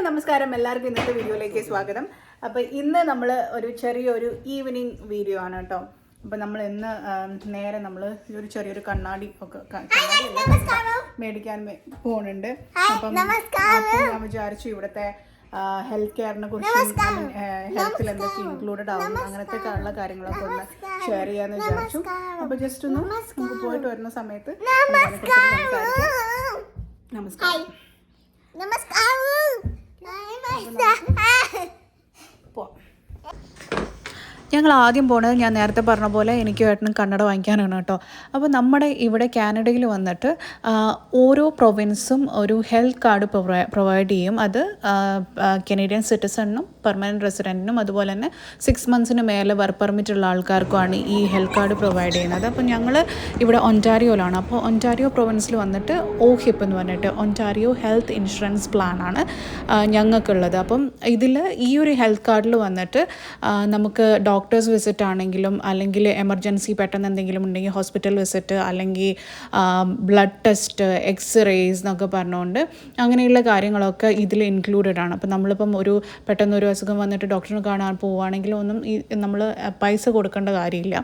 നമസ്കാരം എല്ലാവർക്കും ഇന്നത്തെ വീഡിയോയിലേക്ക് സ്വാഗതം. അപ്പോൾ ഇന്ന് നമ്മൾ ഒരു ചെറിയൊരു ഈവനിങ് വീഡിയോ ആണ് കേട്ടോ. അപ്പോൾ നമ്മൾ ഇന്ന് നേരെ നമ്മൾ ഒരു ചെറിയൊരു കണ്ണാടി മേടിക്കാൻ പോകുന്നുണ്ട്. അപ്പം ഞാൻ വിചാരിച്ചു ഇവിടുത്തെ ഹെൽത്ത് കെയറിനെ കുറിച്ചും ഹെൽത്തിൽ എന്തൊക്കെ ഇൻക്ലൂഡഡ് ആവും അങ്ങനത്തെ ഉള്ള കാര്യങ്ങളൊക്കെ ഒന്ന് ഷെയർ ചെയ്യാമെന്ന് വിചാരിച്ചു. അപ്പോൾ ജസ്റ്റ് ഒന്ന് നമുക്ക് പോയിട്ട് വരുന്ന സമയത്ത് നമസ്കാരം. ഞങ്ങൾ ആദ്യം പോണത് ഞാൻ നേരത്തെ പറഞ്ഞ പോലെ എനിക്ക് ഏട്ടനും കണ്ണട വാങ്ങിക്കാനാണ് കേട്ടോ. അപ്പോൾ നമ്മുടെ ഇവിടെ കാനഡയിൽ വന്നിട്ട് ഓരോ പ്രൊവിൻസും ഒരു ഹെൽത്ത് കാർഡ് പ്രൊവൈഡ് ചെയ്യും. അത് കനേഡിയൻ സിറ്റിസണിനും പെർമനൻറ്റ് റെസിഡൻറ്റിനും അതുപോലെ തന്നെ 6 months മേലെ വർക്ക് പെർമിറ്റ് ഉള്ള ആൾക്കാർക്കുമാണ് ഈ ഹെൽത്ത് കാർഡ് പ്രൊവൈഡ് ചെയ്യുന്നത്. അപ്പോൾ ഞങ്ങൾ ഇവിടെ ഒൻറ്റാരിയോയിലാണ്. അപ്പോൾ ഒൻറ്റാരിയോ പ്രൊവിൻസിൽ വന്നിട്ട് OHIP എന്ന് പറഞ്ഞിട്ട് ഒൻറ്റാരിയോ ഹെൽത്ത് ഇൻഷുറൻസ് പ്ലാനാണ് ഞങ്ങൾക്കുള്ളത്. അപ്പം ഇതിൽ ഈ ഒരു ഹെൽത്ത് കാർഡിൽ വന്നിട്ട് നമുക്ക് ഡോക്ടേഴ്സ് വിസിറ്റ് ആണെങ്കിലും അല്ലെങ്കിൽ എമർജൻസി പെട്ടെന്ന് എന്തെങ്കിലും ഉണ്ടെങ്കിൽ ഹോസ്പിറ്റൽ വിസിറ്റ് അല്ലെങ്കിൽ ബ്ലഡ് ടെസ്റ്റ് എക്സ്റേസ് എന്നൊക്കെ പറഞ്ഞുകൊണ്ട് അങ്ങനെയുള്ള കാര്യങ്ങളൊക്കെ ഇതിൽ ഇൻക്ലൂഡഡ് ആണ്. അപ്പോൾ നമ്മളിപ്പം പെട്ടെന്നൊരു അസുഖം വന്നിട്ട് ഡോക്ടറിനെ കാണാൻ പോവുകയാണെങ്കിലും ഒന്നും നമ്മൾ പൈസ കൊടുക്കേണ്ട കാര്യമില്ല.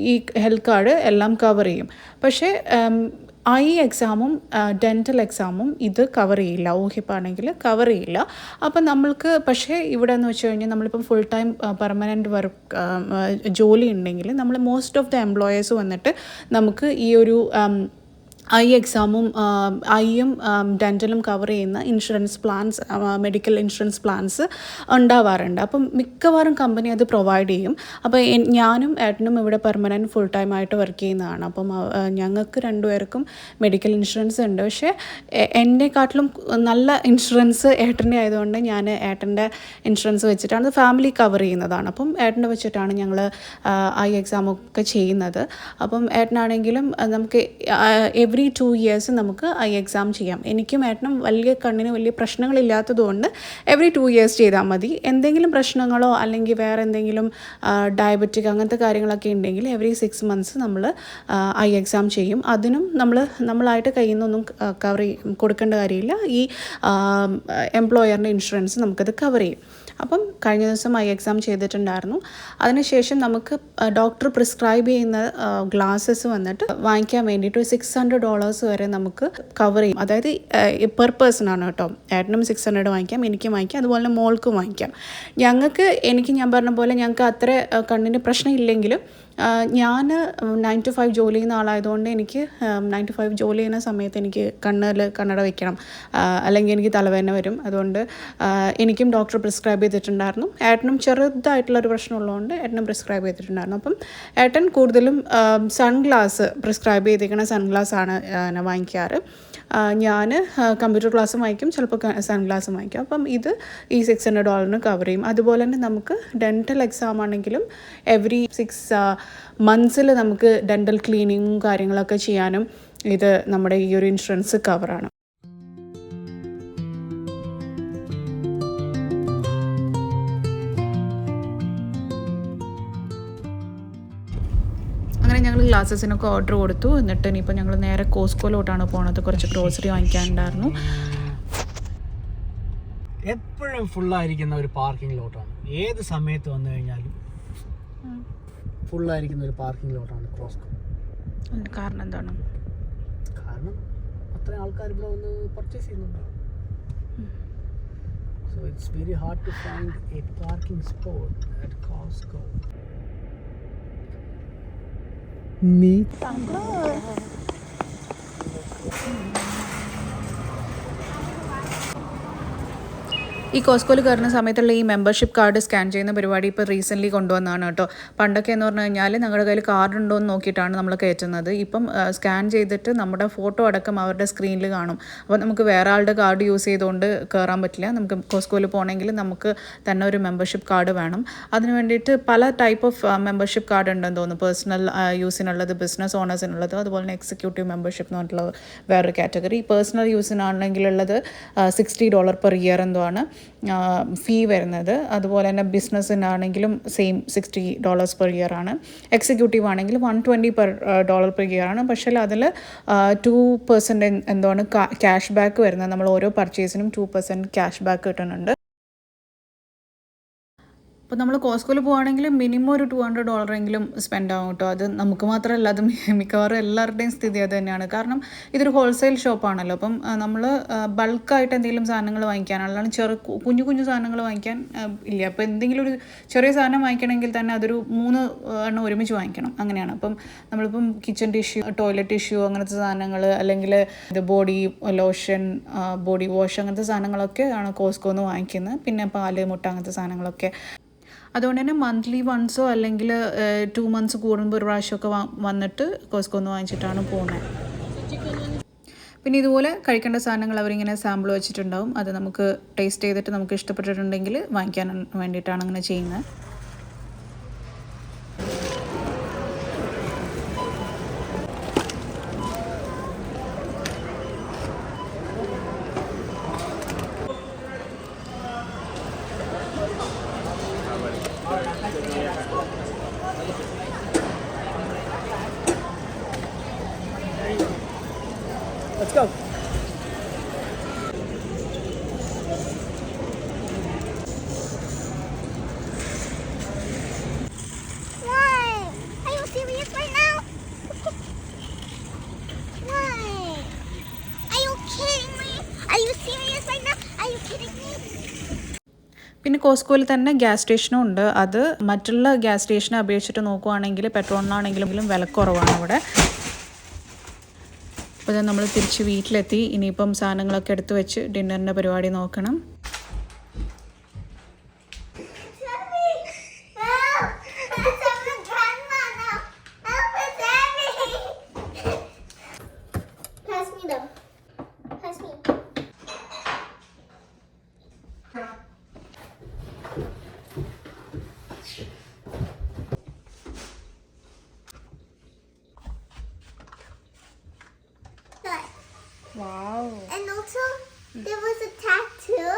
ഈ ഹെൽത്ത് കാർഡ് എല്ലാം കവർ ചെയ്യും. പക്ഷേ ഐ എക്സാമും ഡെൻറ്റൽ എക്സാമും ഇത് കവർ ചെയ്യില്ല. OHIP ആണെങ്കിൽ കവർ ചെയ്യില്ല. അപ്പം നമ്മൾക്ക് പക്ഷേ ഇവിടെ എന്ന് വെച്ച് കഴിഞ്ഞാൽ നമ്മളിപ്പം ഫുൾ ടൈം പെർമനൻറ്റ് വർക്ക് ജോലി ഉണ്ടെങ്കിൽ നമ്മൾ മോസ്റ്റ് ഓഫ് ദ എംപ്ലോയേഴ്സ് വന്നിട്ട് നമുക്ക് ഈ ഒരു ഐ എക്സാമും ഐയും ഡെൻറ്റലും കവർ ചെയ്യുന്ന insurance plans medical insurance plans ഉണ്ടാവാറുണ്ട്. അപ്പം മിക്കവാറും കമ്പനി അത് പ്രൊവൈഡ് ചെയ്യും. അപ്പോൾ ഞാനും ഏട്ടനും ഇവിടെ പെർമനൻറ്റ് ഫുൾ ടൈം ആയിട്ട് വർക്ക് ചെയ്യുന്നതാണ്. അപ്പം ഞങ്ങൾക്ക് രണ്ടുപേർക്കും മെഡിക്കൽ ഇൻഷുറൻസ് ഉണ്ട്. പക്ഷേ എന്നെക്കാട്ടിലും നല്ല ഇൻഷുറൻസ് ഏട്ടൻ്റെ ആയതുകൊണ്ട് ഞാൻ ഏട്ടൻ്റെ ഇൻഷുറൻസ് വെച്ചിട്ടാണ് ഫാമിലി കവർ ചെയ്യുന്നതാണ്. അപ്പം ഏട്ടൻ്റെ വെച്ചിട്ടാണ് ഞങ്ങൾ ഐ എക്സാമൊക്കെ ചെയ്യുന്നത്. അപ്പം ഏട്ടനാണെങ്കിലും നമുക്ക് എവറി 2 years നമുക്ക് ഐ എക്സാം ചെയ്യാം. എനിക്കും ഏട്ടനും കണ്ണിന് വലിയ പ്രശ്നങ്ങളില്ലാത്തതുകൊണ്ട് എവറി 2 years ചെയ്താൽ മതി. എന്തെങ്കിലും പ്രശ്നങ്ങളോ അല്ലെങ്കിൽ വേറെ എന്തെങ്കിലും ഡയബറ്റിക് അങ്ങനത്തെ കാര്യങ്ങളൊക്കെ ഉണ്ടെങ്കിൽ എവറി 6 months നമ്മൾ ഐ എക്സാം ചെയ്യും. അതിനും നമ്മളായിട്ട് കയ്യിൽ നിന്നൊന്നും കൊടുക്കേണ്ട കാര്യമില്ല. ഈ എംപ്ലോയറിൻ്റെ ഇൻഷുറൻസ് നമുക്കത് കവർ ചെയ്യും. അപ്പം കഴിഞ്ഞ ദിവസം ഐ എക്സാം ചെയ്തിട്ടുണ്ടായിരുന്നു. അതിനുശേഷം നമുക്ക് ഡോക്ടർ പ്രിസ്ക്രൈബ് ചെയ്യുന്ന ഗ്ലാസ്സസ് വന്നിട്ട് വാങ്ങിക്കാൻ വേണ്ടിയിട്ട് $600 വരെ നമുക്ക് കവർ ചെയ്യും. അതായത് പെർ പേഴ്സൺ ആണ് കേട്ടോ. ഏട്ടനും 600 വാങ്ങിക്കാം, എനിക്കും വാങ്ങിക്കാം, അതുപോലെ തന്നെ മോൾക്കും വാങ്ങിക്കാം. ഞാൻ പറഞ്ഞ പോലെ ഞങ്ങൾക്ക് അത്ര കണ്ണിന് പ്രശ്നമില്ലെങ്കിലും ഞാൻ 9 to 5 ജോലി ചെയ്യുന്ന ആളായതുകൊണ്ട് എനിക്ക് 9 to 5 ജോലി ചെയ്യുന്ന സമയത്ത് എനിക്ക് കണ്ണട വയ്ക്കണം, അല്ലെങ്കിൽ എനിക്ക് തലവേദന വരും. അതുകൊണ്ട് എനിക്കും ഡോക്ടർ പ്രിസ്ക്രൈബ് ചെയ്തിട്ടുണ്ടായിരുന്നു. ഏട്ടനും ചെറുതായിട്ടുള്ളൊരു പ്രശ്നമുള്ളതുകൊണ്ട് ഏട്ടനും പ്രിസ്ക്രൈബ് ചെയ്തിട്ടുണ്ടായിരുന്നു. അപ്പം ഏട്ടൻ കൂടുതലും സൺഗ്ലാസ് പ്രിസ്ക്രൈബ് ചെയ്തിരിക്കുന്ന സൺഗ്ലാസ്സാണ് വാങ്ങിക്കാറ്. ഞാൻ കമ്പ്യൂട്ടർ ക്ലാസ്സും വാങ്ങിക്കും, ചിലപ്പോൾ സൺഗ്ലാസും വാങ്ങിക്കും. അപ്പം ഇത് ഈ $600 കവർ ചെയ്യും. അതുപോലെ തന്നെ നമുക്ക് ഡെൻറ്റൽ എക്സാം ആണെങ്കിലും എവറി 6 months നമുക്ക് ഡെൻറ്റൽ ക്ലീനിങ്ങും കാര്യങ്ങളൊക്കെ ചെയ്യാനും ഇത് നമ്മുടെ ഈ ഒരു ഇൻഷുറൻസ് കവറാണ്. അങ്ങനെ ഞങ്ങൾ ഗ്ലാസസിനൊക്കെ ഓർഡർ കൊടുത്തു. എന്നിട്ട് ഇനിയിപ്പോൾ ഞങ്ങൾ നേരെ കോസ്കോയിലോട്ടാണ് പോകുന്നത്. കുറച്ച് ഗ്രോസറി വാങ്ങിക്കാനുണ്ടായിരുന്നു. എപ്പോഴും ഫുള്ളായിരിക്കുന്ന ഒരു പാർക്കിംഗ് ലോട്ടാണ്. ഏത് സമയത്ത് വന്നു കഴിഞ്ഞാലും ഫുള്ളായിരിക്കുന്ന ഒരു പാർക്കിംഗ് ലോട്ടാണ് കോസ്കോ. കാരണം എന്താണ്? കാരണം അത്രയും ആൾക്കാർ ഇവിടെ വന്ന് പർച്ചേസ് ചെയ്യുന്നുണ്ട്. So it's very hard to find a parking spot at Costco. ഈ കോസ്കോയിൽ കയറുന്ന സമയത്തുള്ള ഈ മെമ്പർഷിപ്പ് കാർഡ് സ്കാൻ ചെയ്യുന്ന പരിപാടി ഇപ്പോൾ റീസെൻ്റ്ലി കൊണ്ടുവന്നതാണ് കേട്ടോ. പണ്ടൊക്കെ എന്ന് പറഞ്ഞു കഴിഞ്ഞാൽ ഞങ്ങളുടെ കയ്യിൽ കാർഡ് ഉണ്ടോ എന്ന് നോക്കിയിട്ടാണ് നമ്മൾ കയറ്റുന്നത്. ഇപ്പം സ്കാൻ ചെയ്തിട്ട് നമ്മുടെ ഫോട്ടോ അടക്കം അവരുടെ സ്ക്രീനിൽ കാണും. അപ്പോൾ നമുക്ക് വേറെ ആളുടെ കാർഡ് യൂസ് ചെയ്തുകൊണ്ട് കയറാൻ പറ്റില്ല. നമുക്ക് കോസ്കോയിൽ പോകണമെങ്കിൽ നമുക്ക് തന്നെ ഒരു മെമ്പർഷിപ്പ് കാർഡ് വേണം. അതിന് വേണ്ടിയിട്ട് പല ടൈപ്പ് ഓഫ് മെമ്പർഷിപ്പ് കാർഡ് ഉണ്ടെന്ന് തോന്നുന്നു. പേഴ്സണൽ യൂസിനുള്ളത്, ബിസിനസ് ഓണേഴ്സിനുള്ളത്, അതുപോലെ തന്നെ എക്സിക്യൂട്ടീവ് മെമ്പർഷിപ്പ് എന്ന് പറഞ്ഞിട്ടുള്ള വേറൊരു കാറ്റഗറി. പേഴ്സണൽ യൂസിനാണെങ്കിലുള്ളത് $60 per year എന്തോ ആണ്. ഫീ വരുന്നത്. അതുപോലെ തന്നെ ബിസിനസ്സിനാണെങ്കിലും സെയിം $60 പെർ ഇയർ ആണ്. എക്സിക്യൂട്ടീവ് ആണെങ്കിൽ $120 പെർ ഇയർ ആണ്. പക്ഷേ അതിൽ 2% എന്താണ് ക്യാഷ് ബാക്ക് വരുന്നത്. നമ്മൾ ഓരോ പർച്ചേസിനും 2% ക്യാഷ് ബാക്ക് കിട്ടുന്നുണ്ട്. അപ്പോൾ നമ്മൾ കോസ്കോയിൽ പോവുകയാണെങ്കിൽ മിനിമം ഒരു $200 സ്പെൻഡ് ആകും കേട്ടോ. അത് നമുക്ക് മാത്രമല്ല, അത് മിക്കവാറും എല്ലാവരുടെയും സ്ഥിതി അത് തന്നെയാണ്. കാരണം ഇതൊരു ഹോൾസെയിൽ ഷോപ്പാണല്ലോ. അപ്പം നമ്മൾ ബൾക്കായിട്ട് എന്തെങ്കിലും സാധനങ്ങൾ വാങ്ങിക്കാനാണ്, അല്ലാണ്ട് കുഞ്ഞു കുഞ്ഞു സാധനങ്ങൾ വാങ്ങിക്കാൻ ഇല്ല. അപ്പോൾ എന്തെങ്കിലും ഒരു ചെറിയ സാധനം വാങ്ങിക്കണമെങ്കിൽ തന്നെ അതൊരു 3 എണ്ണം ഒരുമിച്ച് വാങ്ങിക്കണം, അങ്ങനെയാണ്. അപ്പം നമ്മളിപ്പം കിച്ചൺ ടിഷ്യൂ, ടോയ്ലറ്റ് ടിഷ്യൂ, അങ്ങനത്തെ സാധനങ്ങൾ, അല്ലെങ്കിൽ ഇത് ബോഡി ലോഷൻ, ബോഡി വാഷ്, അങ്ങനത്തെ സാധനങ്ങളൊക്കെ ആണ് കോസ്കോന്ന് വാങ്ങിക്കുന്നത്. പിന്നെ പാല്, മുട്ട, അങ്ങനത്തെ സാധനങ്ങളൊക്കെ. അതുകൊണ്ട് തന്നെ മന്ത്ലി വൺസോ അല്ലെങ്കിൽ 2 months കൂടുമ്പോൾ ഒരു പ്രാവശ്യമൊക്കെ വന്നിട്ട് കോസ്കോന്ന് വാങ്ങിച്ചിട്ടാണ് പോകുന്നത്. പിന്നെ ഇതുപോലെ കഴിക്കേണ്ട സാധനങ്ങൾ അവരിങ്ങനെ സാമ്പിൾ വെച്ചിട്ടുണ്ടാവും. അത് നമുക്ക് ടേസ്റ്റ് ചെയ്തിട്ട് നമുക്ക് ഇഷ്ടപ്പെട്ടിട്ടുണ്ടെങ്കിൽ വാങ്ങിക്കാൻ വേണ്ടിയിട്ടാണ് അങ്ങനെ ചെയ്യുന്നത്. Let's go. Why? Are you serious right now? Why? Are you kidding me? Are you serious right now? Are you kidding me? പിന്നെ കോസ്കോയിൽ തന്നെ ഗ്യാസ് സ്റ്റേഷനും ഉണ്ട്. അത് മറ്റുള്ള ഗ്യാസ് സ്റ്റേഷനെ അപേക്ഷിച്ചിട്ട് നോക്കുവാണെങ്കിൽ പെട്രോളിനാണെങ്കിലും വില കുറവാണ് ഇവിടെ. അപ്പോൾ നമ്മൾ തിരിച്ച് വീട്ടിലെത്തി. ഇനിയിപ്പം സാധനങ്ങളൊക്കെ എടുത്ത് വെച്ച് ഡിന്നറിൻ്റെ പരിപാടി നോക്കണം. Wow. And also, there was a tattoo,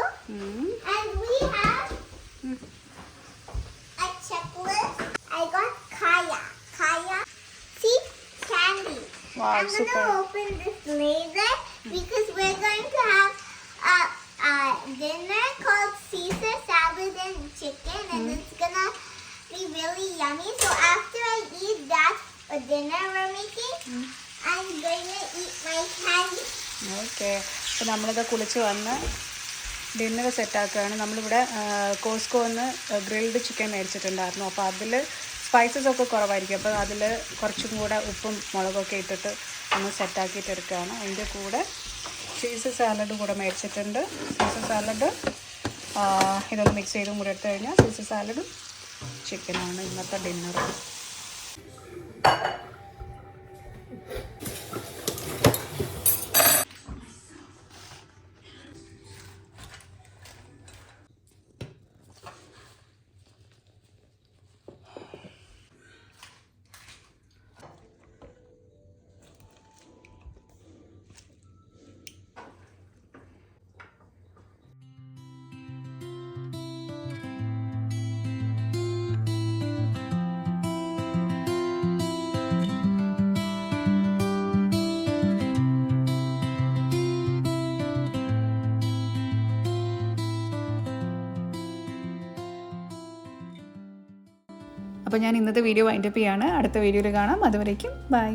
and we have a checklist. I got Kaya. See, candy. Wow, I'm super. gonna open this later because we're going to have a dinner called Caesar salad and chicken, and it's gonna be really yummy. So after I eat that dinner we're making, I'm gonna eat my candy. Okay. അപ്പോൾ നമ്മളിത് കുളിച്ച് വന്ന് dinner സെറ്റാക്കുകയാണ്. നമ്മളിവിടെ കോസ്കോന്ന് grilled chicken മേടിച്ചിട്ടുണ്ടായിരുന്നു. അപ്പോൾ അതിൽ spices ഒക്കെ കുറവായിരിക്കും. അപ്പോൾ അതിൽ കുറച്ചും കൂടെ ഉപ്പും മുളകൊക്കെ ഇട്ടിട്ട് ഒന്ന് സെറ്റാക്കിയിട്ട് എടുക്കുകയാണ്. അതിൻ്റെ കൂടെ സീസർ സാലഡ് കൂടെ മേടിച്ചിട്ടുണ്ട്. സീസർ സാലഡ് ഇതൊന്ന് മിക്സ് ചെയ്തും കൂടെ എടുത്തു കഴിഞ്ഞാൽ സീസർ സാലഡും ചിക്കനാണ് ഇന്നത്തെ ഡിന്നർ. അപ്പോൾ ഞാൻ ഇന്നത്തെ വീഡിയോ വൈൻഡപ്പ് ചെയ്യാണ്. അടുത്ത വീഡിയോയിൽ കാണാം. അതുവരേക്കും ബൈ.